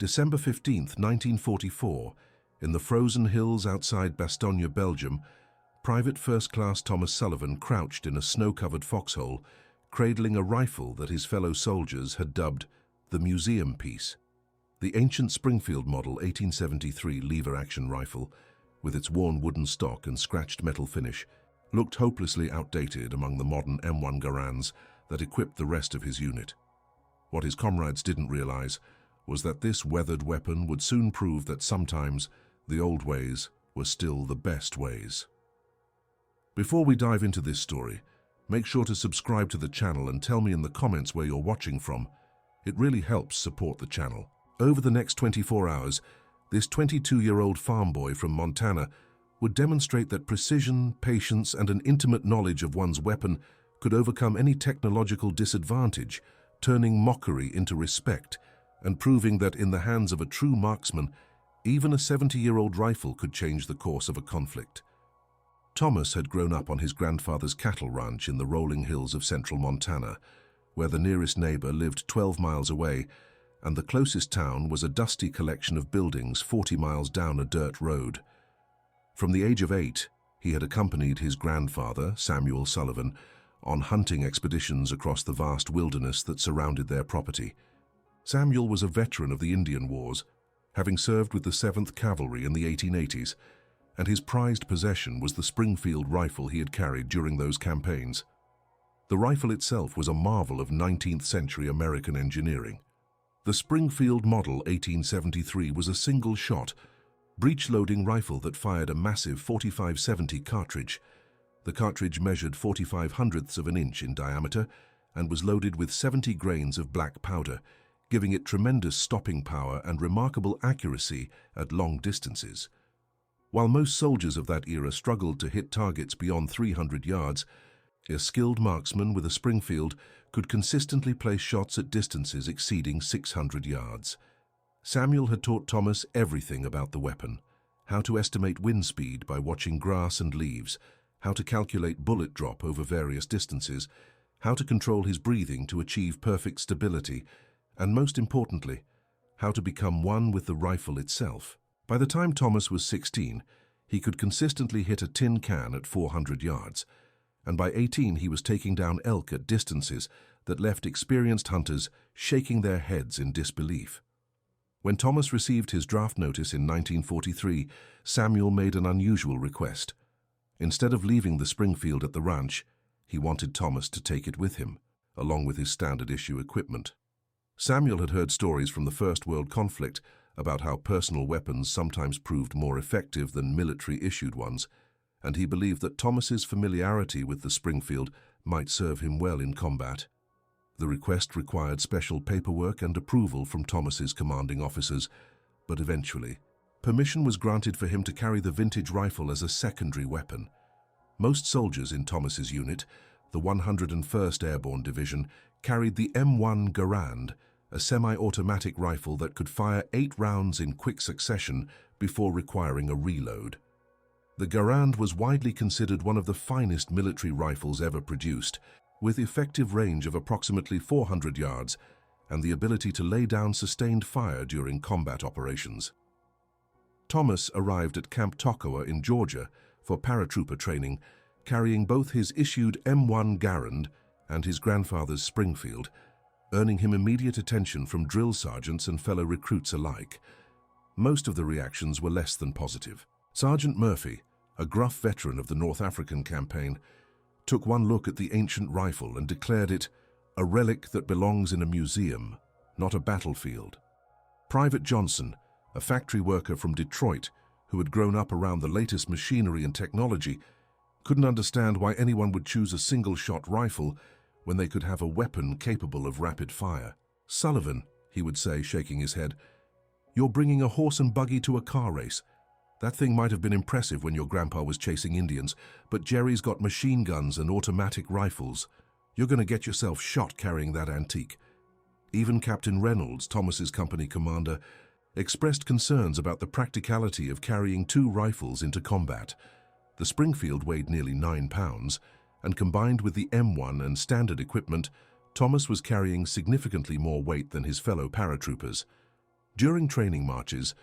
December 15th, 1944, in the frozen hills outside Bastogne, Belgium, Private First Class Thomas Sullivan crouched in a snow-covered foxhole, cradling a rifle that his fellow soldiers had dubbed the museum piece. The ancient Springfield Model 1873 lever-action rifle, with its worn wooden stock and scratched metal finish, looked hopelessly outdated among the modern M1 Garands that equipped the rest of his unit. What his comrades didn't realize was that this weathered weapon would soon prove that sometimes the old ways were still the best ways. Before we dive into this story, make sure to subscribe to the channel and tell me in the comments where you're watching from. It really helps support the channel. Over the next 24 hours, this 22-year-old farm boy from Montana would demonstrate that precision, patience, and an intimate knowledge of one's weapon could overcome any technological disadvantage, turning mockery into respect and proving that in the hands of a true marksman, even a 70-year-old rifle could change the course of a conflict. Thomas had grown up on his grandfather's cattle ranch in the rolling hills of central Montana, where the nearest neighbor lived 12 miles away, and the closest town was a dusty collection of buildings 40 miles down a dirt road. From the age of 8, he had accompanied his grandfather, Samuel Sullivan, on hunting expeditions across the vast wilderness that surrounded their property. Samuel was a veteran of the Indian Wars, having served with the 7th Cavalry in the 1880s, and his prized possession was the Springfield rifle he had carried during those campaigns. The rifle itself was a marvel of 19th-century American engineering. The Springfield Model 1873 was a single-shot, breech-loading rifle that fired a massive .45-70 cartridge. The cartridge measured 45/100ths of an inch in diameter and was loaded with 70 grains of black powder, giving it tremendous stopping power and remarkable accuracy at long distances. While most soldiers of that era struggled to hit targets beyond 300 yards, a skilled marksman with a Springfield could consistently place shots at distances exceeding 600 yards. Samuel had taught Thomas everything about the weapon: how to estimate wind speed by watching grass and leaves, how to calculate bullet drop over various distances, how to control his breathing to achieve perfect stability, and most importantly, how to become one with the rifle itself. By the time Thomas was 16, he could consistently hit a tin can at 400 yards, and by 18 he was taking down elk at distances that left experienced hunters shaking their heads in disbelief. When Thomas received his draft notice in 1943, Samuel made an unusual request. Instead of leaving the Springfield at the ranch, he wanted Thomas to take it with him, along with his standard-issue equipment. Samuel had heard stories from the First World Conflict about how personal weapons sometimes proved more effective than military-issued ones, and he believed that Thomas's familiarity with the Springfield might serve him well in combat. The request required special paperwork and approval from Thomas's commanding officers, but eventually, permission was granted for him to carry the vintage rifle as a secondary weapon. Most soldiers in Thomas's unit, the 101st Airborne Division, carried the M1 Garand, a semi-automatic rifle that could fire 8 rounds in quick succession before requiring a reload. The Garand was widely considered one of the finest military rifles ever produced, with effective range of approximately 400 yards and the ability to lay down sustained fire during combat operations. Thomas arrived at Camp Toccoa in Georgia for paratrooper training, carrying both his issued M1 Garand and his grandfather's Springfield, earning him immediate attention from drill sergeants and fellow recruits alike. Most of the reactions were less than positive. Sergeant Murphy, a gruff veteran of the North African campaign, took one look at the ancient rifle and declared it a relic that belongs in a museum, not a battlefield. Private Johnson, a factory worker from Detroit who had grown up around the latest machinery and technology, couldn't understand why anyone would choose a single-shot rifle when they could have a weapon capable of rapid fire. "Sullivan," he would say, shaking his head, "you're bringing a horse and buggy to a car race. That thing might have been impressive when your grandpa was chasing Indians, but Jerry's got machine guns and automatic rifles. You're going to get yourself shot carrying that antique." Even Captain Reynolds, Thomas's company commander, expressed concerns about the practicality of carrying 2 rifles into combat. The Springfield weighed nearly 9 pounds, and combined with the M1 and standard equipment, Thomas was carrying significantly more weight than his fellow paratroopers. During training marches,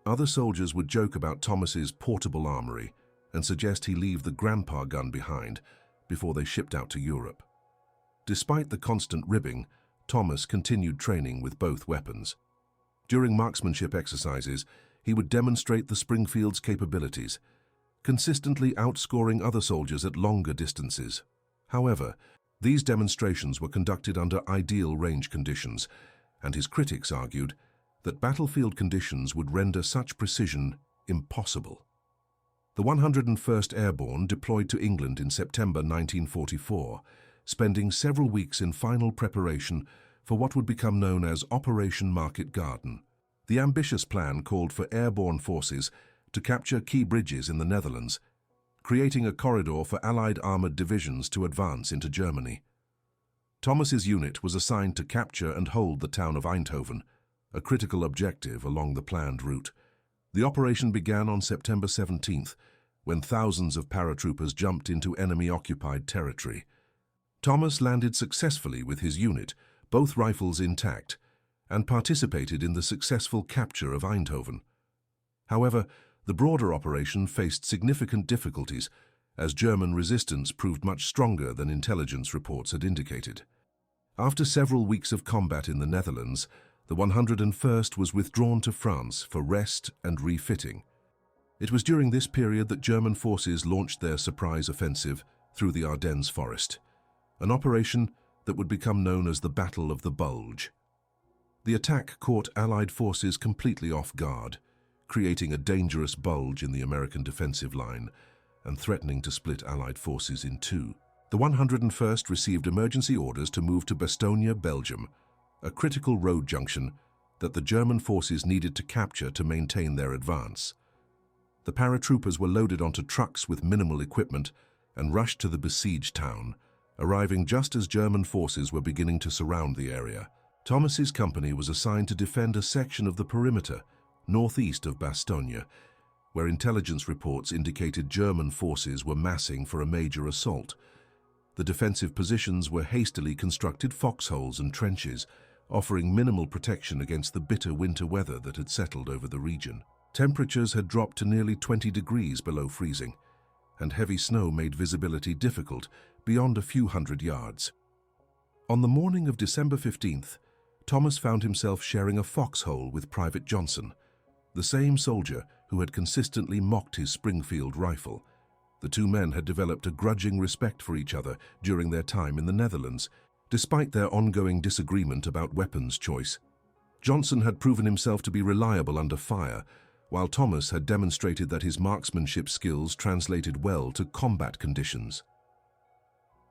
other soldiers would joke about Thomas's portable armory and suggest he leave the grandpa gun behind before they shipped out to Europe. Despite the constant ribbing, Thomas continued training with both weapons. During marksmanship exercises, he would demonstrate the Springfield's capabilities, consistently outscoring other soldiers at longer distances. However, these demonstrations were conducted under ideal range conditions, and his critics argued that battlefield conditions would render such precision impossible. The 101st Airborne deployed to England in September 1944, spending several weeks in final preparation for what would become known as Operation Market Garden. The ambitious plan called for airborne forces to capture key bridges in the Netherlands, creating a corridor for Allied armoured divisions to advance into Germany. Thomas's unit was assigned to capture and hold the town of Eindhoven, a critical objective along the planned route. The operation began on September 17th, when thousands of paratroopers jumped into enemy-occupied territory. Thomas landed successfully with his unit, both rifles intact, and participated in the successful capture of Eindhoven. However, the broader operation faced significant difficulties, as German resistance proved much stronger than intelligence reports had indicated. After several weeks of combat in the Netherlands, the 101st was withdrawn to France for rest and refitting. It was during this period that German forces launched their surprise offensive through the Ardennes forest, an operation that would become known as the Battle of the Bulge. The attack caught Allied forces completely off guard, creating a dangerous bulge in the American defensive line and threatening to split Allied forces in two. The 101st received emergency orders to move to Bastogne, Belgium, a critical road junction that the German forces needed to capture to maintain their advance. The paratroopers were loaded onto trucks with minimal equipment and rushed to the besieged town, arriving just as German forces were beginning to surround the area. Thomas's company was assigned to defend a section of the perimeter, northeast of Bastogne, where intelligence reports indicated German forces were massing for a major assault. The defensive positions were hastily constructed foxholes and trenches, offering minimal protection against the bitter winter weather that had settled over the region. Temperatures had dropped to nearly 20 degrees below freezing, and heavy snow made visibility difficult beyond a few hundred yards. On the morning of December 15th, Thomas found himself sharing a foxhole with Private Johnson, the same soldier who had consistently mocked his Springfield rifle. The two men had developed a grudging respect for each other during their time in the Netherlands, despite their ongoing disagreement about weapons choice. Johnson had proven himself to be reliable under fire, while Thomas had demonstrated that his marksmanship skills translated well to combat conditions.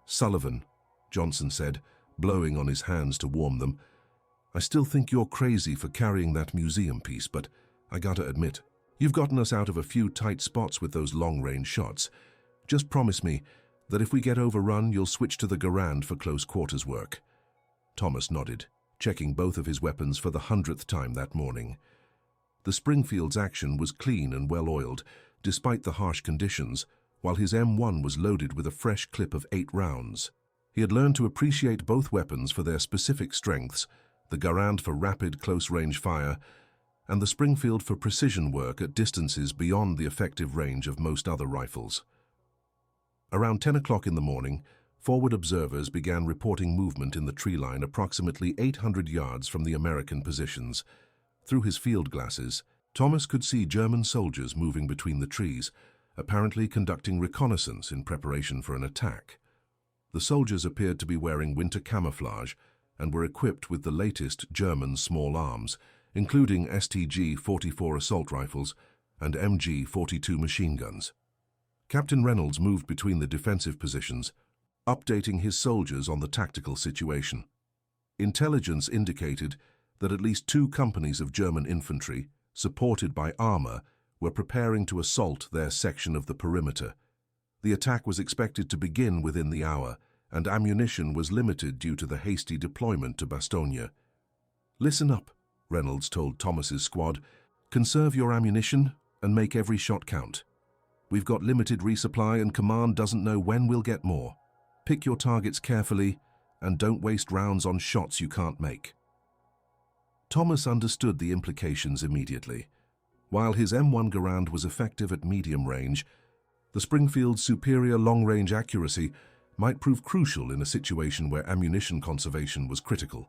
"Sullivan," Johnson said, blowing on his hands to warm them, "I still think you're crazy for carrying that museum piece, but I gotta admit, you've gotten us out of a few tight spots with those long-range shots. Just promise me that if we get overrun, you'll switch to the Garand for close-quarters work." Thomas nodded, checking both of his weapons for the 100th time that morning. The Springfield's action was clean and well-oiled, despite the harsh conditions, while his M1 was loaded with a fresh clip of 8 rounds. He had learned to appreciate both weapons for their specific strengths, the Garand for rapid close-range fire, and the Springfield for precision work at distances beyond the effective range of most other rifles. Around 10 o'clock in the morning, forward observers began reporting movement in the tree line approximately 800 yards from the American positions. Through his field glasses, Thomas could see German soldiers moving between the trees, apparently conducting reconnaissance in preparation for an attack. The soldiers appeared to be wearing winter camouflage and were equipped with the latest German small arms, including STG-44 assault rifles and MG-42 machine guns. Captain Reynolds moved between the defensive positions, updating his soldiers on the tactical situation. Intelligence indicated that at least 2 companies of German infantry, supported by armor, were preparing to assault their section of the perimeter. The attack was expected to begin within the hour, and ammunition was limited due to the hasty deployment to Bastogne. "Listen up," Reynolds told Thomas's squad. "Conserve your ammunition and make every shot count. We've got limited resupply and command doesn't know when we'll get more. Pick your targets carefully and don't waste rounds on shots you can't make." Thomas understood the implications immediately. While his M1 Garand was effective at medium range, the Springfield's superior long-range accuracy might prove crucial in a situation where ammunition conservation was critical.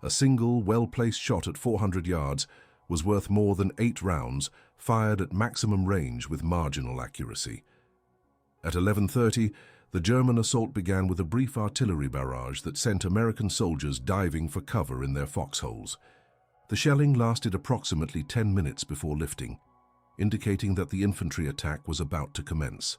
A single, well-placed shot at 400 yards was worth more than 8 rounds fired at maximum range with marginal accuracy. At 11:30, the German assault began with a brief artillery barrage that sent American soldiers diving for cover in their foxholes. The shelling lasted approximately 10 minutes before lifting, indicating that the infantry attack was about to commence.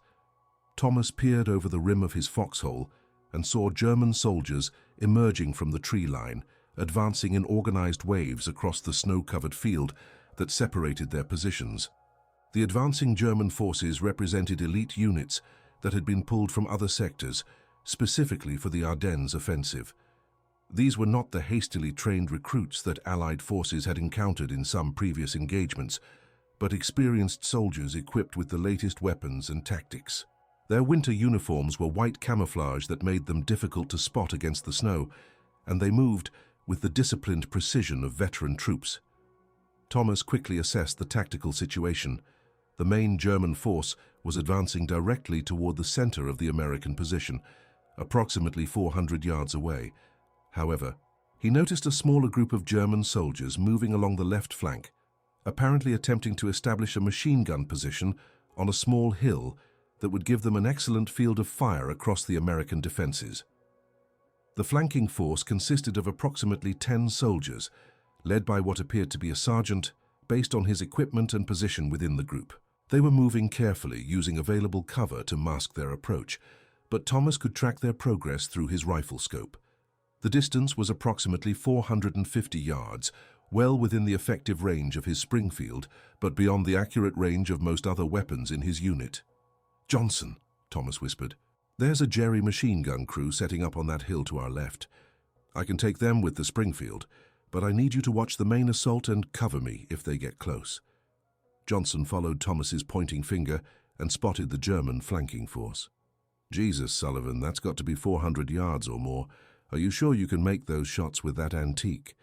Thomas peered over the rim of his foxhole and saw German soldiers emerging from the tree line, advancing in organized waves across the snow-covered field that separated their positions. The advancing German forces represented elite units that had been pulled from other sectors, specifically for the Ardennes offensive. These were not the hastily trained recruits that Allied forces had encountered in some previous engagements, but experienced soldiers equipped with the latest weapons and tactics. Their winter uniforms were white camouflage that made them difficult to spot against the snow, and they moved with the disciplined precision of veteran troops. Thomas quickly assessed the tactical situation. The main German force was advancing directly toward the center of the American position, approximately 400 yards away. However, he noticed a smaller group of German soldiers moving along the left flank, apparently attempting to establish a machine gun position on a small hill that would give them an excellent field of fire across the American defenses. The flanking force consisted of approximately 10 soldiers, led by what appeared to be a sergeant, based on his equipment and position within the group. They were moving carefully, using available cover to mask their approach, but Thomas could track their progress through his rifle scope. The distance was approximately 450 yards, well within the effective range of his Springfield, but beyond the accurate range of most other weapons in his unit. "Johnson," Thomas whispered, "there's a Jerry machine gun crew setting up on that hill to our left. I can take them with the Springfield, but I need you to watch the main assault and cover me if they get close." Johnson followed Thomas's pointing finger and spotted the German flanking force. "Jesus, Sullivan, that's got to be 400 yards or more. Are you sure you can make those shots with that antique?"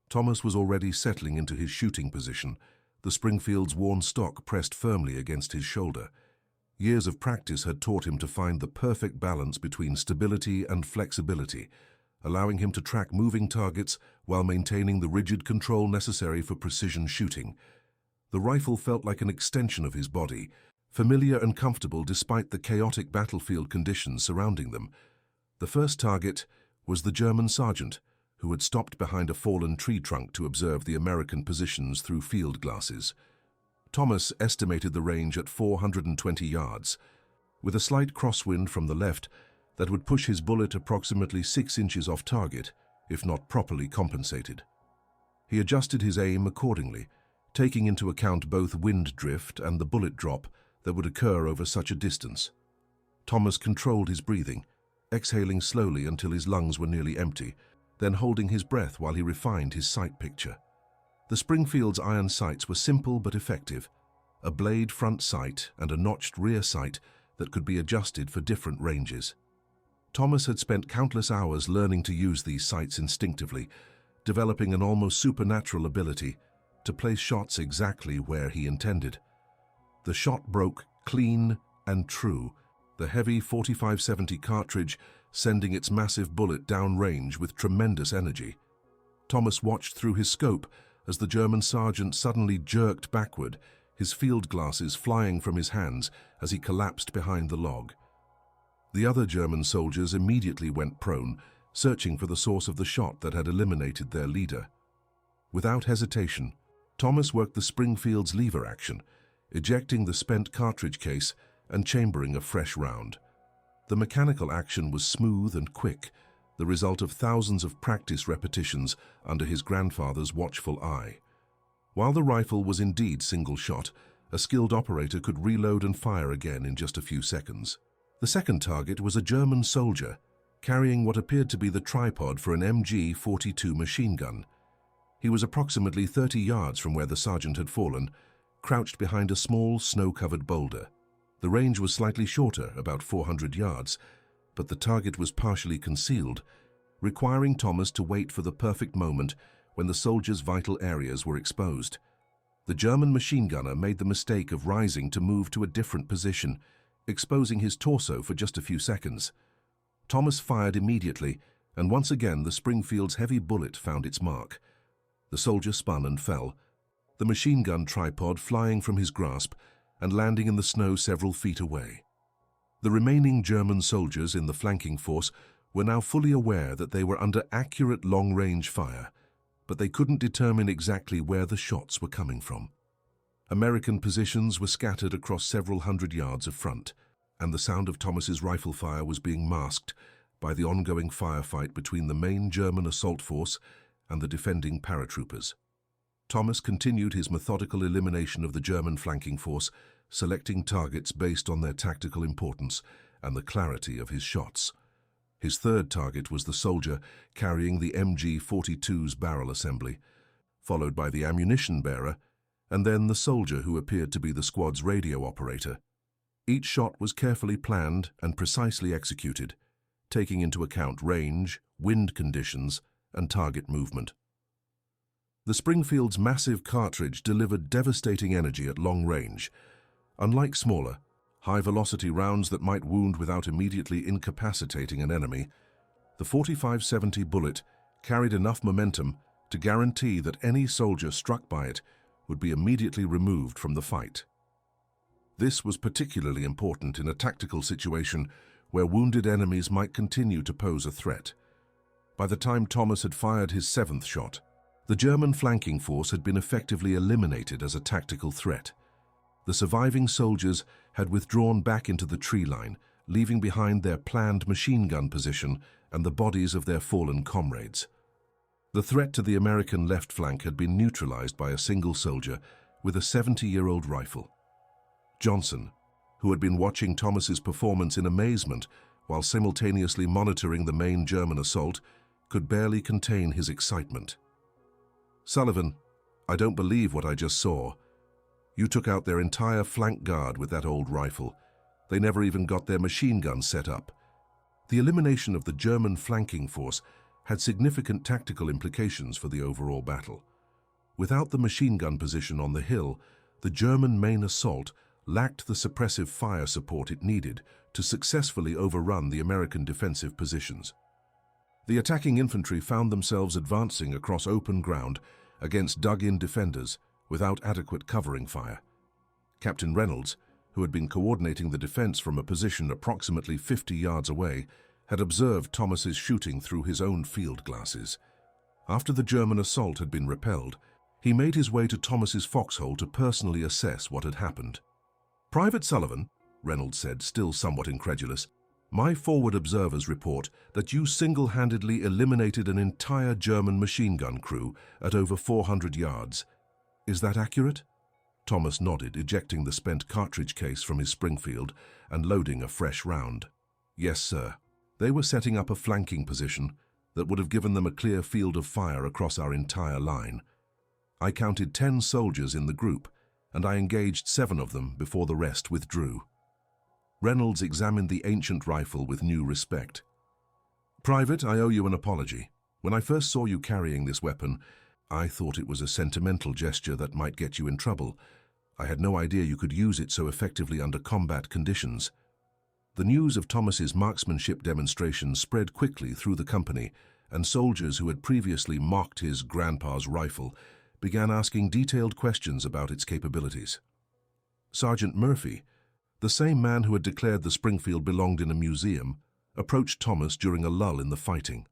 Thomas was already settling into his shooting position, the Springfield's worn stock pressed firmly against his shoulder. Years of practice had taught him to find the perfect balance between stability and flexibility, allowing him to track moving targets while maintaining the rigid control necessary for precision shooting. The rifle felt like an extension of his body, familiar and comfortable despite the chaotic battlefield conditions surrounding them. The first target was the German sergeant, who had stopped behind a fallen tree trunk to observe the American positions through field glasses. Thomas estimated the range at 420 yards, with a slight crosswind from the left that would push his bullet approximately 6 inches off target, if not properly compensated. He adjusted his aim accordingly, taking into account both wind drift and the bullet drop that would occur over such a distance. Thomas controlled his breathing, exhaling slowly until his lungs were nearly empty, then holding his breath while he refined his sight picture. The Springfield's iron sights were simple but effective, a blade front sight and a notched rear sight that could be adjusted for different ranges. Thomas had spent countless hours learning to use these sights instinctively, developing an almost supernatural ability to place shots exactly where he intended. The shot broke clean and true, the heavy 45-70 cartridge sending its massive bullet downrange with tremendous energy. Thomas watched through his scope as the German sergeant suddenly jerked backward, his field glasses flying from his hands as he collapsed behind the log. The other German soldiers immediately went prone, searching for the source of the shot that had eliminated their leader. Without hesitation, Thomas worked the Springfield's lever action, ejecting the spent cartridge case and chambering a fresh round. The mechanical action was smooth and quick, the result of thousands of practice repetitions under his grandfather's watchful eye. While the rifle was indeed single-shot, a skilled operator could reload and fire again in just a few seconds. The second target was a German soldier, carrying what appeared to be the tripod for an MG-42 machine gun. He was approximately 30 yards from where the sergeant had fallen, crouched behind a small, snow-covered boulder. The range was slightly shorter, about 400 yards, but the target was partially concealed, requiring Thomas to wait for the perfect moment when the soldiers' vital areas were exposed. The German machine gunner made the mistake of rising to move to a different position, exposing his torso for just a few seconds. Thomas fired immediately, and once again the Springfield's heavy bullet found its mark. The soldier spun and fell, the machine gun tripod flying from his grasp and landing in the snow several feet away. The remaining German soldiers in the flanking force were now fully aware that they were under accurate long-range fire, but they couldn't determine exactly where the shots were coming from. American positions were scattered across several hundred yards of front, and the sound of Thomas's rifle fire was being masked by the ongoing firefight between the main German assault force and the defending paratroopers. Thomas continued his methodical elimination of the German flanking force, selecting targets based on their tactical importance and the clarity of his shots. His third target was the soldier carrying the MG-42's barrel assembly, followed by the ammunition bearer, and then the soldier who appeared to be the squad's radio operator. Each shot was carefully planned and precisely executed, taking into account range, wind conditions, and target movement. The Springfield's massive cartridge delivered devastating energy at long range. Unlike smaller, high-velocity rounds that might wound without immediately incapacitating an enemy, the 45-70 bullet carried enough momentum to guarantee that any soldier struck by it would be immediately removed from the fight. This was particularly important in a tactical situation where wounded enemies might continue to pose a threat. By the time Thomas had fired his seventh shot, the German flanking force had been effectively eliminated as a tactical threat. The surviving soldiers had withdrawn back into the tree line, leaving behind their planned machine gun position and the bodies of their fallen comrades. The threat to the American left flank had been neutralized by a single soldier with a 70-year-old rifle. Johnson, who had been watching Thomas's performance in amazement while simultaneously monitoring the main German assault, could barely contain his excitement. "Sullivan, I don't believe what I just saw. You took out their entire flank guard with that old rifle. They never even got their machine guns set up." The elimination of the German flanking force had significant tactical implications for the overall battle. Without the machine gun position on the hill, the German main assault lacked the suppressive fire support it needed to successfully overrun the American defensive positions. The attacking infantry found themselves advancing across open ground against dug-in defenders without adequate covering fire. Captain Reynolds, who had been coordinating the defense from a position approximately 50 yards away, had observed Thomas's shooting through his own field glasses. After the German assault had been repelled, he made his way to Thomas's foxhole to personally assess what had happened. "Private Sullivan," Reynolds said, still somewhat incredulous, "my forward observers report that you single-handedly eliminated an entire German machine gun crew at over 400 yards. Is that accurate?" Thomas nodded, ejecting the spent cartridge case from his Springfield and loading a fresh round. "Yes, sir. They were setting up a flanking position that would have given them a clear field of fire across our entire line. I counted 10 soldiers in the group, and I engaged 7 of them before the rest withdrew." Reynolds examined the ancient rifle with new respect. "Private, I owe you an apology. When I first saw you carrying this weapon, I thought it was a sentimental gesture that might get you in trouble. I had no idea you could use it so effectively under combat conditions." The news of Thomas's marksmanship demonstration spread quickly through the company, and soldiers who had previously mocked his grandpa's rifle began asking detailed questions about its capabilities. Sergeant Murphy, the same man who had declared the Springfield belonged in a museum, approached Thomas during a lull in the fighting.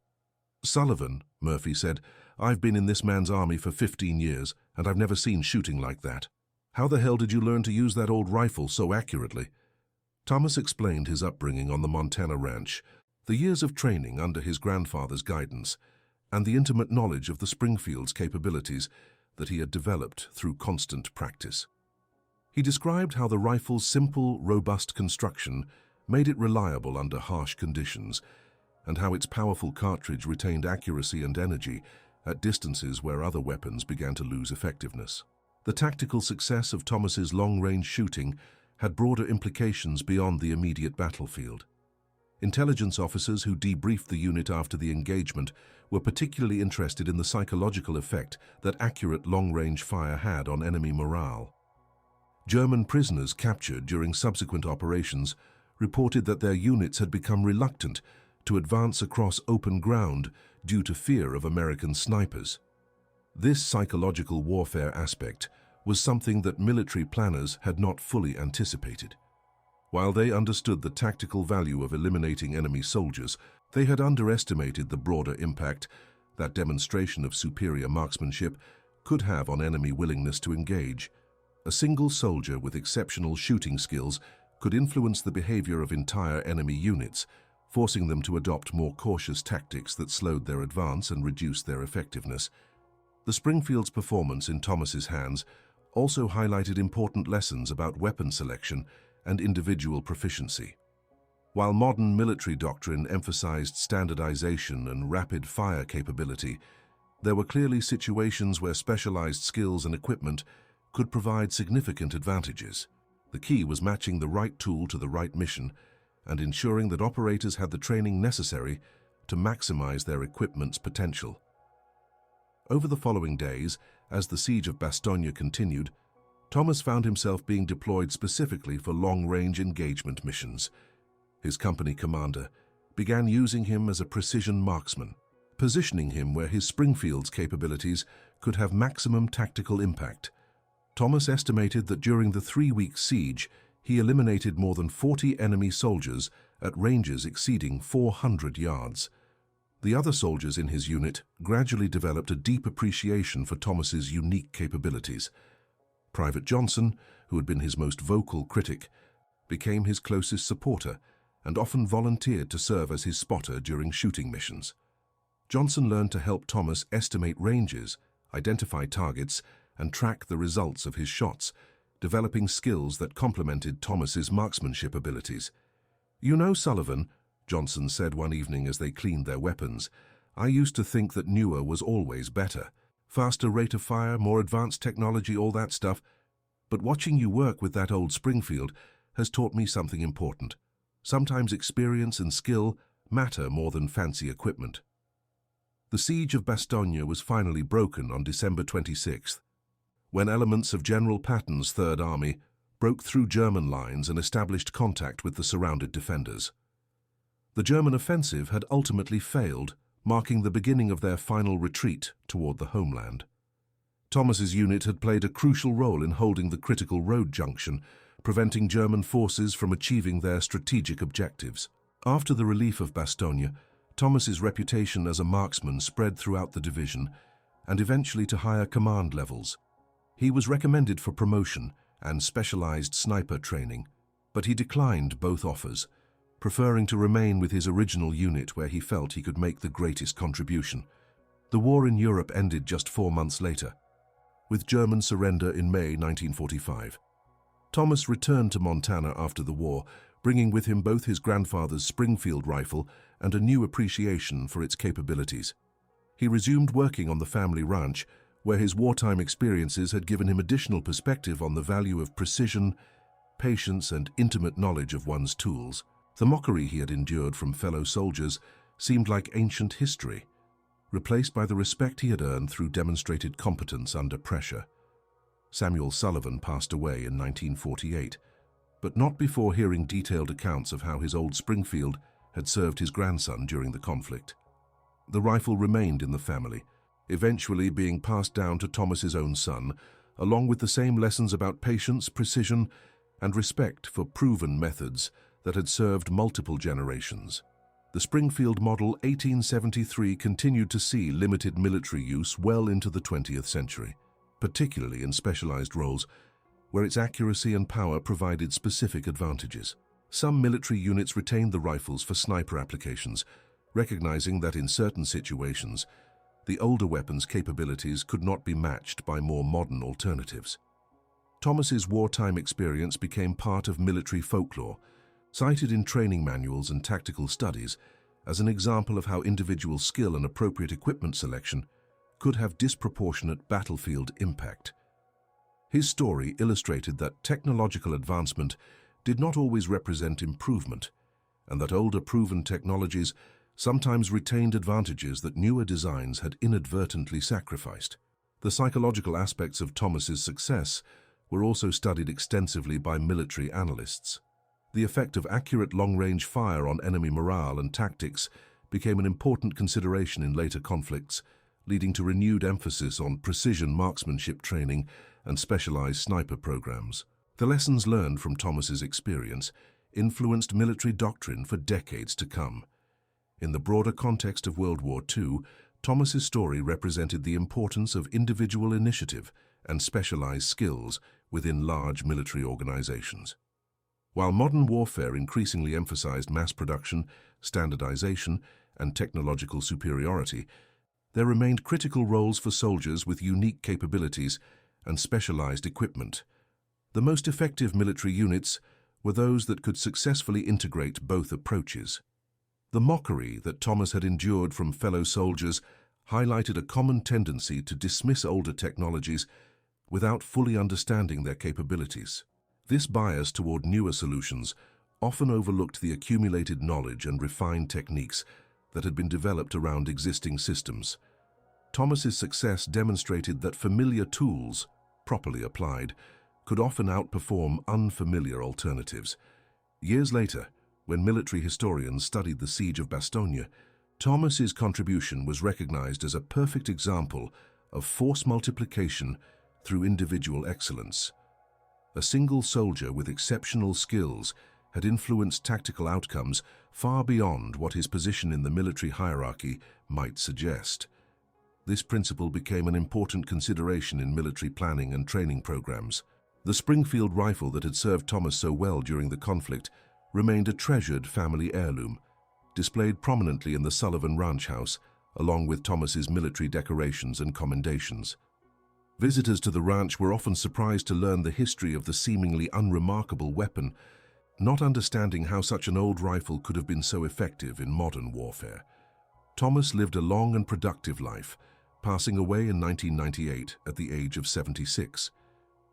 "Sullivan," Murphy said, "I've been in this man's army for 15 years, and I've never seen shooting like that. How the hell did you learn to use that old rifle so accurately?" Thomas explained his upbringing on the Montana ranch, the years of training under his grandfather's guidance, and the intimate knowledge of the Springfield's capabilities that he had developed through constant practice. He described how the rifle's simple, robust construction made it reliable under harsh conditions, and how its powerful cartridge retained accuracy and energy at distances where other weapons began to lose effectiveness. The tactical success of Thomas's long-range shooting had broader implications beyond the immediate battlefield. Intelligence officers who debriefed the unit after the engagement were particularly interested in the psychological effect that accurate long-range fire had on enemy morale. German prisoners captured during subsequent operations reported that their units had become reluctant to advance across open ground due to fear of American snipers. This psychological warfare aspect was something that military planners had not fully anticipated. While they understood the tactical value of eliminating enemy soldiers, they had underestimated the broader impact that demonstration of superior marksmanship could have on enemy willingness to engage. A single soldier with exceptional shooting skills could influence the behavior of entire enemy units, forcing them to adopt more cautious tactics that slowed their advance and reduced their effectiveness. The Springfield's performance in Thomas's hands also highlighted important lessons about weapon selection and individual proficiency. While modern military doctrine emphasized standardization and rapid fire capability, there were clearly situations where specialized skills and equipment could provide significant advantages. The key was matching the right tool to the right mission and ensuring that operators had the training necessary to maximize their equipment's potential. Over the following days, as the siege of Bastogne continued, Thomas found himself being deployed specifically for long-range engagement missions. His company commander began using him as a precision marksman, positioning him where his Springfield's capabilities could have maximum tactical impact. Thomas estimated that during the 3-week siege, he eliminated more than 40 enemy soldiers at ranges exceeding 400 yards. The other soldiers in his unit gradually developed a deep appreciation for Thomas's unique capabilities. Private Johnson, who had been his most vocal critic, became his closest supporter and often volunteered to serve as his spotter during shooting missions. Johnson learned to help Thomas estimate ranges, identify targets, and track the results of his shots, developing skills that complemented Thomas's marksmanship abilities. "You know, Sullivan," Johnson said one evening as they cleaned their weapons, "I used to think that newer was always better. Faster rate of fire, more advanced technology, all that stuff. But watching you work with that old Springfield has taught me something important. Sometimes experience and skill matter more than fancy equipment." The siege of Bastogne was finally broken on December 26th, when elements of General Patton's Third Army broke through German lines and established contact with the surrounded defenders. The German offensive had ultimately failed, marking the beginning of their final retreat toward the homeland. Thomas's unit had played a crucial role in holding the critical road junction, preventing German forces from achieving their strategic objectives. After the relief of Bastogne, Thomas's reputation as a marksman spread throughout the division and eventually to higher command levels. He was recommended for promotion and specialized sniper training, but he declined both offers, preferring to remain with his original unit where he felt he could make the greatest contribution. The war in Europe ended just 4 months later, with German surrender in May 1945. Thomas returned to Montana after the war, bringing with him both his grandfather's Springfield rifle and a new appreciation for its capabilities. He resumed working on the family ranch, where his wartime experiences had given him additional perspective on the value of precision, patience, and intimate knowledge of one's tools. The mockery he had endured from fellow soldiers seemed like ancient history, replaced by the respect he had earned through demonstrated competence under pressure. Samuel Sullivan passed away in 1948, but not before hearing detailed accounts of how his old Springfield had served his grandson during the conflict. The rifle remained in the family, eventually being passed down to Thomas's own son, along with the same lessons about patience, precision, and respect for proven methods that had served multiple generations. The Springfield Model 1873 continued to see limited military use well into the 20th century, particularly in specialized roles where its accuracy and power provided specific advantages. Some military units retained the rifles for sniper applications, recognizing that in certain situations, the older weapon's capabilities could not be matched by more modern alternatives. Thomas's wartime experience became part of military folklore, cited in training manuals and tactical studies as an example of how individual skill and appropriate equipment selection could have disproportionate battlefield impact. His story illustrated that technological advancement did not always represent improvement, and that older proven technologies sometimes retained advantages that newer designs had inadvertently sacrificed. The psychological aspects of Thomas's success were also studied extensively by military analysts. The effect of accurate long-range fire on enemy morale and tactics became an important consideration in later conflicts, leading to renewed emphasis on precision marksmanship training and specialized sniper programs. The lessons learned from Thomas's experience influenced military doctrine for decades to come. In the broader context of World War II, Thomas's story represented the importance of individual initiative and specialized skills within large military organizations. While modern warfare increasingly emphasized mass production, standardization, and technological superiority, there remained critical roles for soldiers with unique capabilities and specialized equipment. The most effective military units were those that could successfully integrate both approaches. The mockery that Thomas had endured from fellow soldiers highlighted a common tendency to dismiss older technologies without fully understanding their capabilities. This bias toward newer solutions often overlooked the accumulated knowledge and refined techniques that had been developed around existing systems. Thomas's success demonstrated that familiar tools, properly applied, could often outperform unfamiliar alternatives. Years later, when military historians studied the siege of Bastogne, Thomas's contribution was recognized as a perfect example of force multiplication through individual excellence. A single soldier with exceptional skills had influenced tactical outcomes far beyond what his position in the military hierarchy might suggest. This principle became an important consideration in military planning and training programs. The Springfield rifle that had served Thomas so well during the conflict remained a treasured family heirloom, displayed prominently in the Sullivan Ranch House, along with Thomas's military decorations and commendations. Visitors to the ranch were often surprised to learn the history of the seemingly unremarkable weapon, not understanding how such an old rifle could have been so effective in modern warfare. Thomas lived a long and productive life, passing away in 1998 at the age of 76.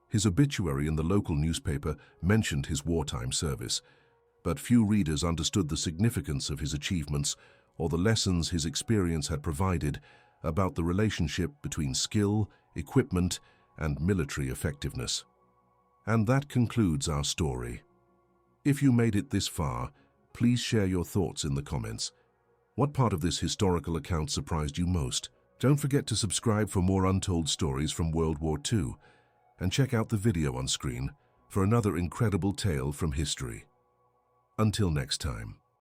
His obituary in the local newspaper mentioned his wartime service, but few readers understood the significance of his achievements or the lessons his experience had provided about the relationship between skill, equipment, and military effectiveness. And that concludes our story. If you made it this far, please share your thoughts in the comments. What part of this historical account surprised you most? Don't forget to subscribe for more untold stories from World War II, and check out the video on screen for another incredible tale from history. Until next time.